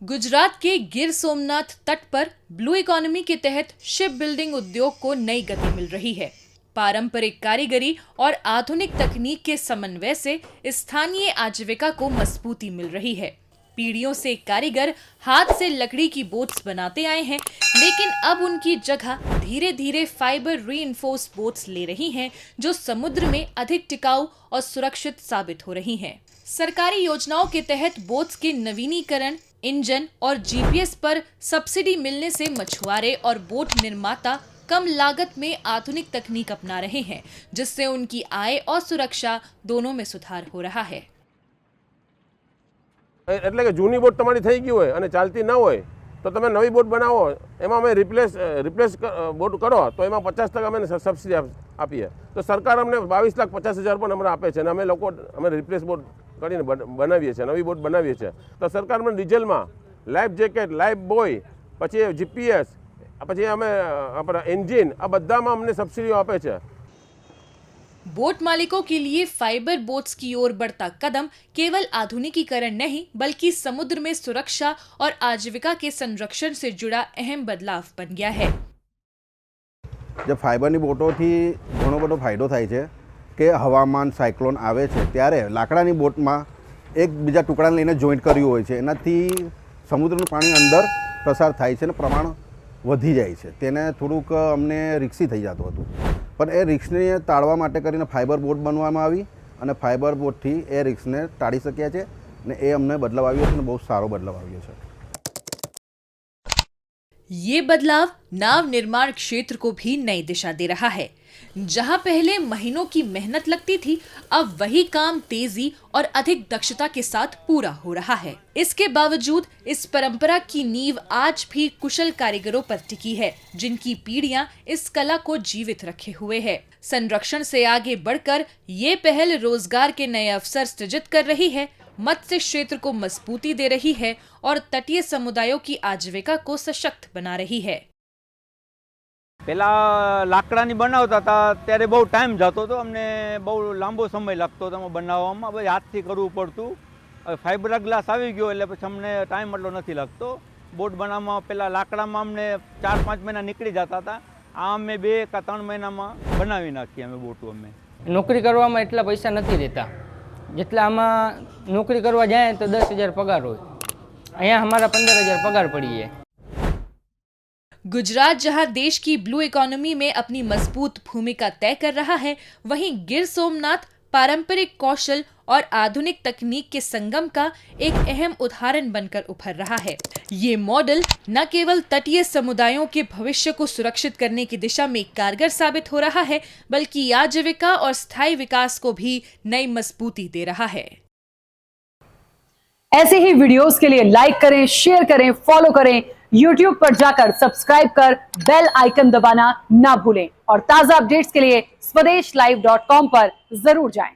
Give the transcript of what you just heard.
गुजरात के गिर सोमनाथ तट पर ब्लू इकोनॉमी के तहत शिप बिल्डिंग उद्योग को नई गति मिल रही है। पारंपरिक कारीगरी और आधुनिक तकनीक के समन्वय से स्थानीय आजीविका को मजबूती मिल रही है। पीढ़ियों से कारीगर हाथ से लकड़ी की बोट्स बनाते आए हैं, लेकिन अब उनकी जगह धीरे धीरे फाइबर रीइंफोर्स्ड बोट्स ले रही हैं, जो समुद्र में अधिक टिकाऊ और सुरक्षित साबित हो रही हैं। सरकारी योजनाओं के तहत बोट्स के नवीनीकरण, इंजन और जीपीएस पर सब्सिडी मिलने से मछुआरे और बोट निर्माता कम लागत में आधुनिक तकनीक अपना रहे हैं, जिससे उनकी आय और सुरक्षा दोनों में सुधार हो रहा है। એટલે કે જૂની બોટ તમારી થઈ ગઈ હોય અને ચાલતી ન હોય તો તમે નવી બોટ બનાવો, એમાં અમે રિપ્લેસ બોટ કરો તો એમાં 50% અમે સબસિડી આપીએ। તો સરકાર અમને 22,50,000 પણ અમને આપે છે અને અમે રિપ્લેસ બોટ કરીને બનાવીએ છીએ, નવી બોટ બનાવીએ છીએ। તો સરકાર અમને ડીઝલમાં લાઈફ જેકેટ, લાઈફ બોય, પછી જીપીએસ, પછી અમે આપણા એન્જિન, આ બધામાં અમને સબસિડીઓ આપે છે। बोट मालिकों के लिए फाइबर बोट्स की ओर बढ़ता कदम केवल आधुनिकीकरण नहीं, बल्कि समुद्र में सुरक्षा और आजीविका के संरक्षण से जुड़ा अहम बदलाव बन गया है। जब फाइबरनी बोटोथी घणो बधो फायदो थाय छे के हवामान साइक्लोन आवे छे त्यारे लाकडानी बोटमां एक बीजा टुकड़ा लईने जॉइंट कर्युं होय छे, एनाथी समुद्रनुं पाणी अंदर प्रसार थाय छे ने प्रमाण वधी जाय छे। तेने थोड़ुंक अमने रिक्सी थई जतुं हतुं, पण ए रिक्सने टाळवा माटे करीने फाइबर बोट बनवामां आवी अने फाइबर बोटथी ए रिक्सने टाળી शक्या छे ने ए अमने बदलाव आव्यो छे ने बहुत सारो बदलाव आव्यो छे। ये बदलाव नाव निर्माण क्षेत्र को भी नई दिशा दे रहा है। जहां पहले महीनों की मेहनत लगती थी, अब वही काम तेजी और अधिक दक्षता के साथ पूरा हो रहा है। इसके बावजूद इस परंपरा की नींव आज भी कुशल कारीगरों पर टिकी है, जिनकी पीढ़ियां इस कला को जीवित रखे हुए है। संरक्षण से आगे बढ़कर ये पहल रोजगार के नए अवसर सृजित कर रही है, मत्स्य क्षेत्र को मजबूती दे रही है और तटीय समुदायों की आजीविका को सशक्त बना रही है। पहला लाकडानी बनावता था त्यारे बहु टाइम जातो तो अमने बहु लांबो समय लगतो तो बनाववामां, भाई हाथथी करवुं पड़तुं। हवे फाइबर ग्लास आवी गयो એટલે પછી અમને ટાઈમ એટલો નથી લાગતો। બોટ બનાવવામાં પહેલા લાકડામાં અમને 4-5 મહિના નીકળી જતા હતા, આ અમે 2 કે 3 મહિનામાં બનાવી નાખી અમે બોટો। અમે નોકરી કરવામાં એટલા પૈસા નથી દેતા જેટલા આમાં નોકરી કરવા જાય તો 10,000 પગાર હોય, અહીંયા અમારા 15,000 પગાર પડી જાય। गुजरात जहां देश की ब्लू इकोनॉमी में अपनी मजबूत भूमिका तय कर रहा है, वहीं गिर सोमनाथ पारंपरिक कौशल और आधुनिक तकनीक के संगम का एक अहम उदाहरण बनकर उभर रहा है। ये मॉडल न केवल तटीय समुदायों के भविष्य को सुरक्षित करने की दिशा में कारगर साबित हो रहा है, बल्कि आजीविका और स्थायी विकास को भी नई मजबूती दे रहा है। ऐसे ही वीडियोस के लिए लाइक करें, शेयर करें, फॉलो करें। YouTube पर जाकर सब्सक्राइब कर बेल आइकन दबाना ना भूलें और ताजा अपडेट्स के लिए swedeshlive.com पर जरूर जाएं।